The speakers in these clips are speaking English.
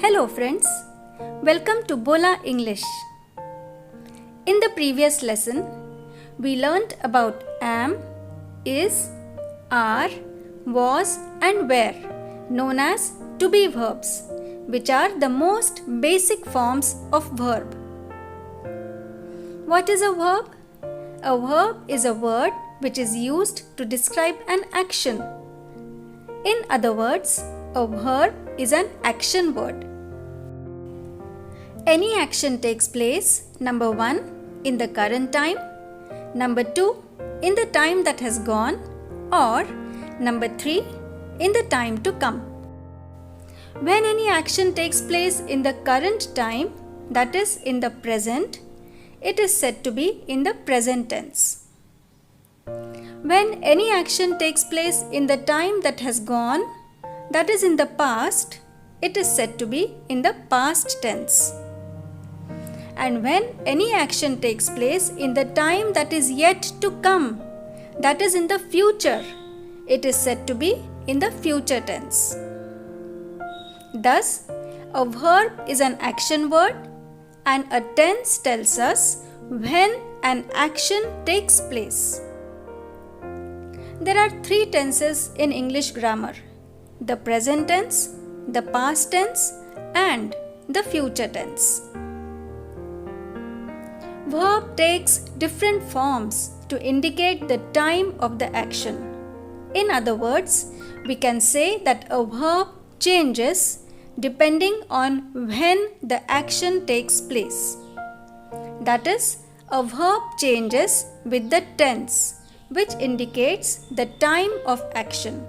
Hello friends, welcome to Bola English. In the previous lesson, we learnt about am, is, are, was and were, known as to be verbs, which are the most basic forms of verb. What is a verb? A verb is a word which is used to describe an action. In other words, a verb is an action word. Any action takes place, number 1, in the current time, number 2, in the time that has gone, or number 3, in the time to come. When any action takes place in the current time, that is in the present, it is said to be in the present tense. When any action takes place in the time that has gone, that is in the past, it is said to be in the past tense. And when any action takes place in the time that is yet to come, that is in the future, it is said to be in the future tense. Thus, a verb is an action word and a tense tells us when an action takes place. There are 3 tenses in English grammar: the present tense, the past tense and the future tense. Verb takes different forms to indicate the time of the action. In other words, we can say that a verb changes depending on when the action takes place. That is, a verb changes with the tense, which indicates the time of action.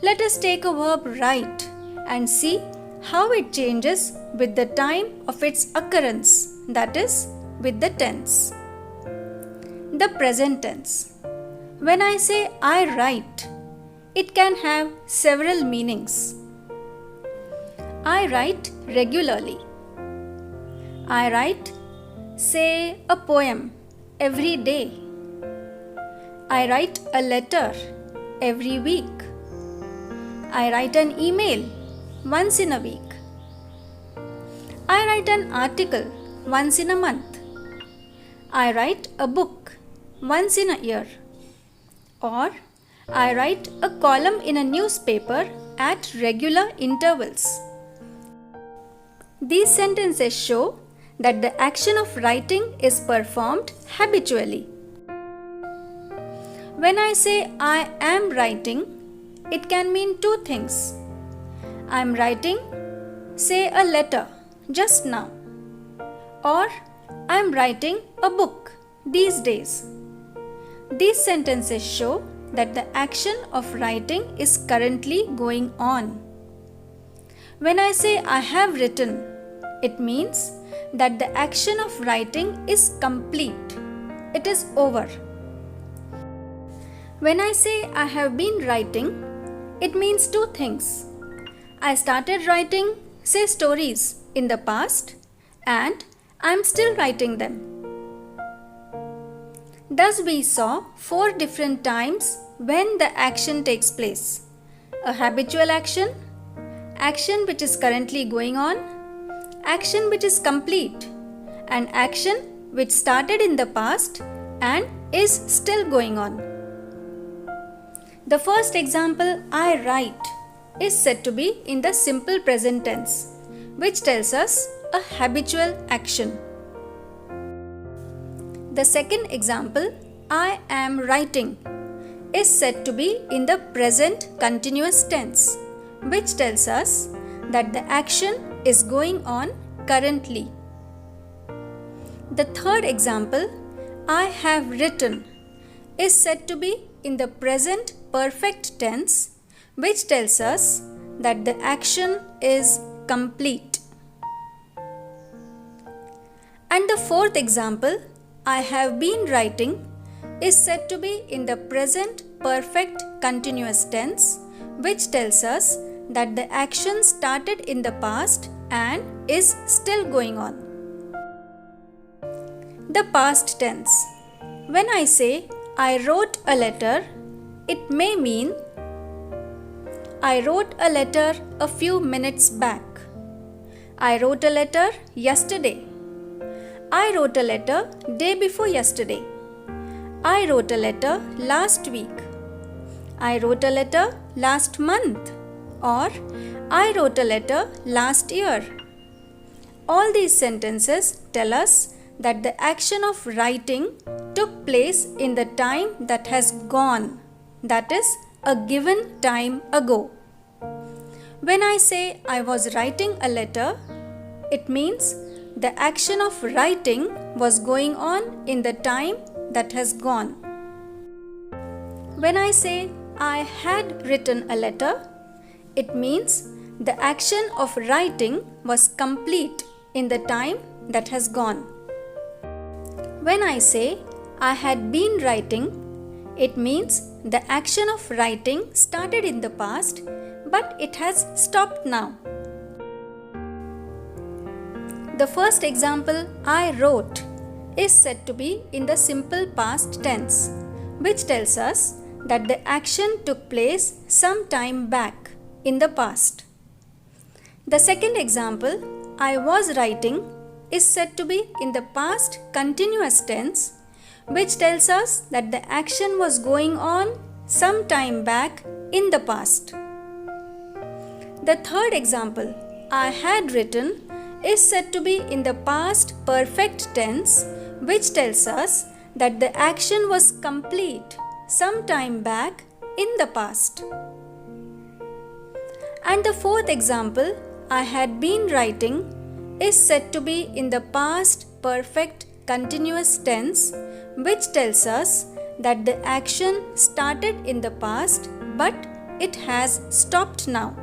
Let us take a verb write and see how it changes with the time of its occurrence, that is, with the tense. The present tense. When I say I write, it can have several meanings. I write regularly. I write, say, a poem every day. I write a letter every week. I write an email once in a week. I write an article once in a month. I write a book once in a year. Or I write a column in a newspaper at regular intervals. These sentences show that the action of writing is performed habitually. When I say I am writing, it can mean 2 things. I am writing, say, a letter just now, or I am writing a book these days. These sentences show that the action of writing is currently going on. When I say I have written, it means that the action of writing is complete. It is over. When I say I have been writing, it means 2 things. I started writing, say, stories in the past and I am still writing them. Thus we saw 4 different times when the action takes place: a habitual action, action which is currently going on, action which is complete, and action which started in the past and is still going on. The first example, I write, is said to be in the simple present tense, which tells us a habitual action. The second example, I am writing, is said to be in the present continuous tense, which tells us that the action is going on currently. The third example, I have written, is said to be in the present perfect tense, which tells us that the action is complete. And the fourth example, I have been writing, is said to be in the present perfect continuous tense, which tells us that the action started in the past and is still going on. The past tense. When I say I wrote a letter, it may mean I wrote a letter a few minutes back. I wrote a letter yesterday. I wrote a letter day before yesterday. I wrote a letter last week. I wrote a letter last month. Or I wrote a letter last year. All these sentences tell us that the action of writing took place in the time that has gone, that is, a given time ago. When I say I was writing a letter, it means the action of writing was going on in the time that has gone. When I say I had written a letter, it means the action of writing was complete in the time that has gone. When I say I had been writing, it means the action of writing started in the past, but it has stopped now. The first example, I wrote, is said to be in the simple past tense, which tells us that the action took place some time back in the past. The second example, I was writing, is said to be in the past continuous tense, which tells us that the action was going on some time back in the past. The third example, I had written, is said to be in the past perfect tense, which tells us that the action was complete some time back in the past. And the fourth example, I had been writing, is said to be in the past perfect continuous tense, which tells us that the action started in the past but it has stopped now.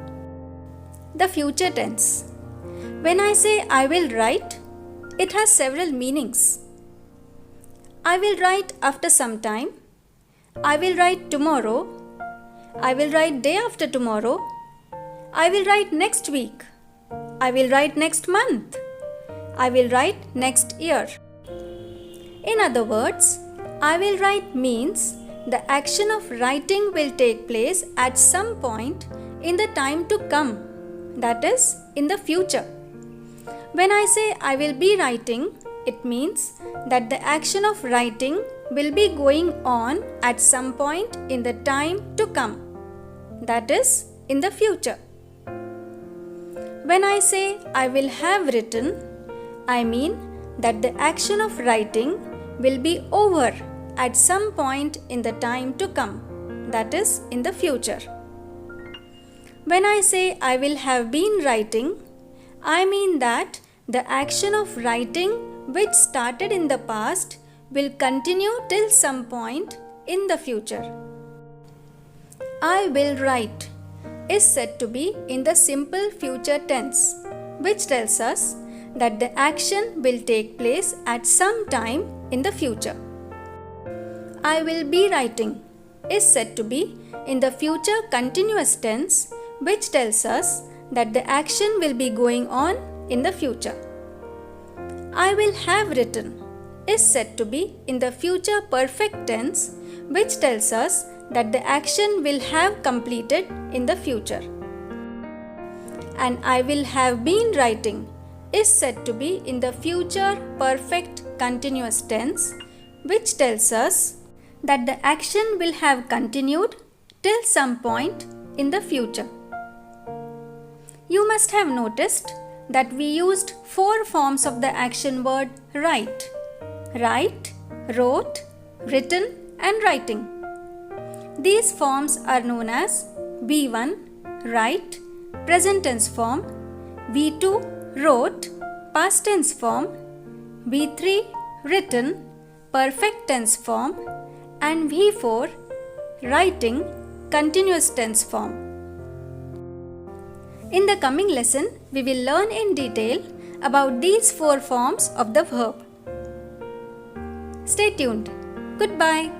The future tense. When I say I will write, it has several meanings. I will write after some time. I will write tomorrow. I will write day after tomorrow. I will write next week. I will write next month. I will write next year. In other words, I will write means the action of writing will take place at some point in the time to come, that is, in the future. When I say I will be writing, it means that the action of writing will be going on at some point in the time to come, that is, in the future. When I say I will have written, I mean that the action of writing will be over at some point in the time to come, that is, in the future. When I say I will have been writing, I mean that the action of writing which started in the past will continue till some point in the future. I will write is said to be in the simple future tense, which tells us that the action will take place at some time in the future. I will be writing is said to be in the future continuous tense, which tells us that the action will be going on in the future. I will have written is said to be in the future perfect tense, which tells us that the action will have completed in the future. And I will have been writing is said to be in the future perfect continuous tense, which tells us that the action will have continued till some point in the future. You must have noticed that we used 4 forms of the action word write: write, wrote, written, and writing. These forms are known as V1, write, present tense form; V2, wrote, past tense form; V3, written, perfect tense form; and V4, writing, continuous tense form. In the coming lesson, we will learn in detail about these 4 forms of the verb. Stay tuned. Goodbye.